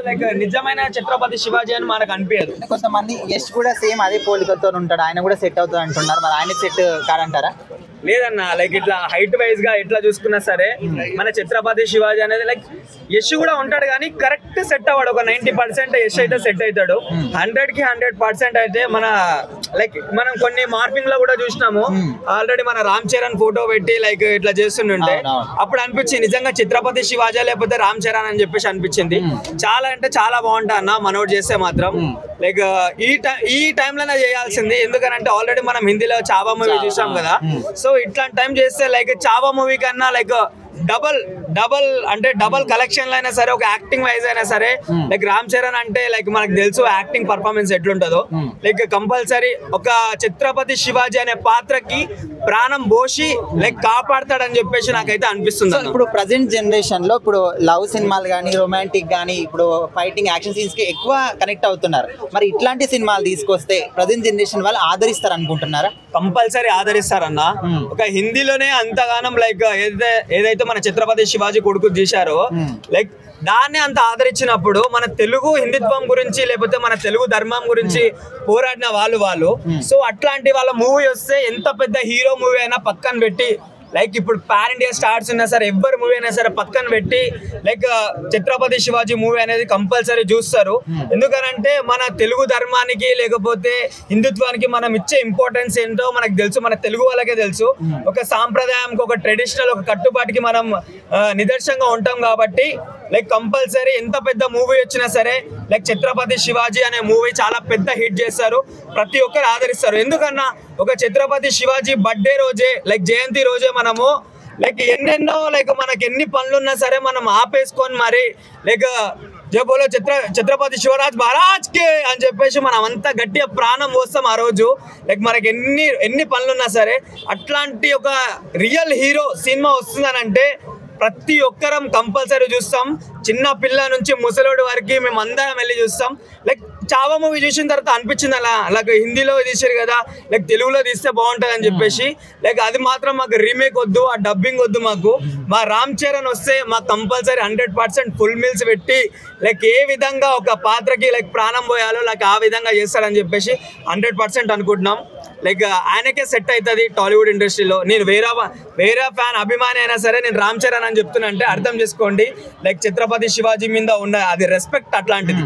Like నిజమైన ఛత్రపతి శివాజీ అని మనకు అనిపించదు. కొంతమంది యష్ కూడా సేమ్ అదే పోలికతో ఉంటాడు, ఆయన కూడా సెట్ అవుతుంది అంటున్నారు, మరి ఆయన సెట్ కాదంటారా? లేదన్న, లైక్ ఇట్లా హైట్ వైజ్ గా ఎట్లా చూసుకున్నా సరే మన ఛత్రపతి శివాజీ అనేది లైక్ యష్ కూడా ఉంటాడు కానీ కరెక్ట్ సెట్ అవ్వడు. ఒక 90% యష్ అయితే సెట్ అవుతాడు, 100కి 100% అయితే మన లైక్ మనం కొన్ని మార్పింగ్ లో కూడా చూసినాము. ఆల్రెడీ మన రామ్ చరణ్ ఫోటో పెట్టి లైక్ ఇట్లా చేస్తుండే అప్పుడు అనిపించింది నిజంగా ఛత్రపతి శివాజీ లేకపోతే రామ్ చరణ్ అని చెప్పేసి అనిపించింది. చాలా అంటే చాలా బాగుంటా అన్న మనోడు చేస్తే మాత్రం. లైక్ ఈ టైంలోనే చేయాల్సింది, ఎందుకనంటే ఆల్రెడీ మనం హిందీలో చావా మూవీ చూసాం కదా. సో ఇట్లాంటి టైం చేస్తే లైక్ చావా మూవీ కన్నా లైక్ డబల్ కలెక్షన్ అయినా సరే, ఒక యాక్టింగ్ వైజ్ అయినా సరే లైక్ రామ్ చరణ్ అంటే లైక్ మనకు తెలుసు యాక్టింగ్ పర్ఫార్మెన్స్ ఎట్లుంటుందో. లైక్ కంపల్సరీ ఒక ఛత్రపతి శివాజీ అనే పాత్రకి ప్రాణం పోసి లైక్ కాపాడతాడని చెప్పేసి నాకైతే అనిపిస్తుంది. ఇప్పుడు ప్రజెంట్ జనరేషన్ లో ఇప్పుడు లవ్ సినిమాలు కానీ రొమాంటిక్ కానీ ఇప్పుడు ఫైటింగ్ యాక్షన్ సీన్స్ కి ఎక్కువ కనెక్ట్ అవుతున్నారు. మరి ఇట్లాంటి సినిమాలు తీసుకొస్తే ప్రజెంట్ జనరేషన్ వాళ్ళు ఆదరిస్తారు అనుకుంటున్నారా? కంపల్సరీ ఆదరిస్తారన్న. ఒక హిందీలోనే అంతగానం లైక్ ఏదైతే మన ఛత్రపతి శివాజీ కొడుకు తీశారో లైక్ దాన్ని అంత ఆదరించినప్పుడు మన తెలుగు హిందుత్వం గురించి లేకపోతే మన తెలుగు ధర్మం గురించి పోరాడిన వాళ్ళు సో అట్లాంటి వాళ్ళ మూవీ వస్తే ఎంత పెద్ద హీరో మూవీ అయినా పక్కన పెట్టి లైక్ ఇప్పుడు పాన్ ఇండియా స్టార్స్ ఉన్నా సరే ఎవరి మూవీ అయినా సరే పక్కన పెట్టి లైక్ ఛత్రపతి శివాజీ మూవీ అనేది కంపల్సరీ చూస్తారు. ఎందుకనంటే మన తెలుగు ధర్మానికి లేకపోతే హిందుత్వానికి మనం ఇచ్చే ఇంపార్టెన్స్ ఏంటో మనకు తెలుసు, మన తెలుగు వాళ్ళకే తెలుసు. ఒక సాంప్రదాయంకి, ఒక ట్రెడిషనల్, ఒక కట్టుబాటుకి మనం నిదర్శనంగా ఉంటాం కాబట్టి లైక్ కంపల్సరీ ఎంత పెద్ద మూవీ వచ్చినా సరే లైక్ ఛత్రపతి శివాజీ అనే మూవీ చాలా పెద్ద హిట్ చేస్తారు, ప్రతి ఒక్కరు ఆదరిస్తారు. ఎందుకన్నా ఒక ఛత్రపతి శివాజీ బర్త్డే రోజే లైక్ జయంతి రోజే మనము లైక్ ఎన్నెన్నో లైక్ మనకి ఎన్ని పనులున్నా సరే మనం ఆపేసుకొని మరి లైక్ జై బోలో ఛత్రపతి శివరాజ్ మహారాజ్ కే అని చెప్పేసి మనం అంతా గట్టిగా ప్రాణం పోస్తాం ఆ రోజు. లైక్ మనకి ఎన్ని పనులున్నా సరే అట్లాంటి ఒక రియల్ హీరో సినిమా వస్తుందనంటే ప్రతి ఒక్కరం కంపల్సరీ చూస్తాం. చిన్న పిల్ల నుంచి ముసలోడి వరకు మేము అందరం వెళ్ళి చూస్తాం. లైక్ చావా మూవీ చూసిన తర్వాత అనిపించింది అలా లైక్ హిందీలో తీసారు కదా లైక్ తెలుగులో తీస్తే బాగుంటుంది అని చెప్పేసి. లైక్ అది మాత్రం మాకు రీమేక్ వద్దు, ఆ డబ్బింగ్ వద్దు మాకు. మా రామ్ చరణ్ వస్తే మాకు కంపల్సరీ 100% ఫుల్ మీల్స్ పెట్టి లైక్ ఏ విధంగా ఒక పాత్రకి లైక్ ప్రాణం పోయాలో లైక్ ఆ విధంగా చేస్తాడని చెప్పేసి 100% అనుకుంటున్నాం. లైక్ ఆయనకే సెట్ అవుతుంది టాలీవుడ్ ఇండస్ట్రీలో. నేను వేరే ఫ్యాన్ అభిమాని అయినా సరే నేను రామ్ చరణ్ అని చెప్తున్నా అంటే అర్థం చేసుకోండి లైక్ ఛత్రపతి శివాజీ మీద ఉన్న అది రెస్పెక్ట్ అట్లాంటిది.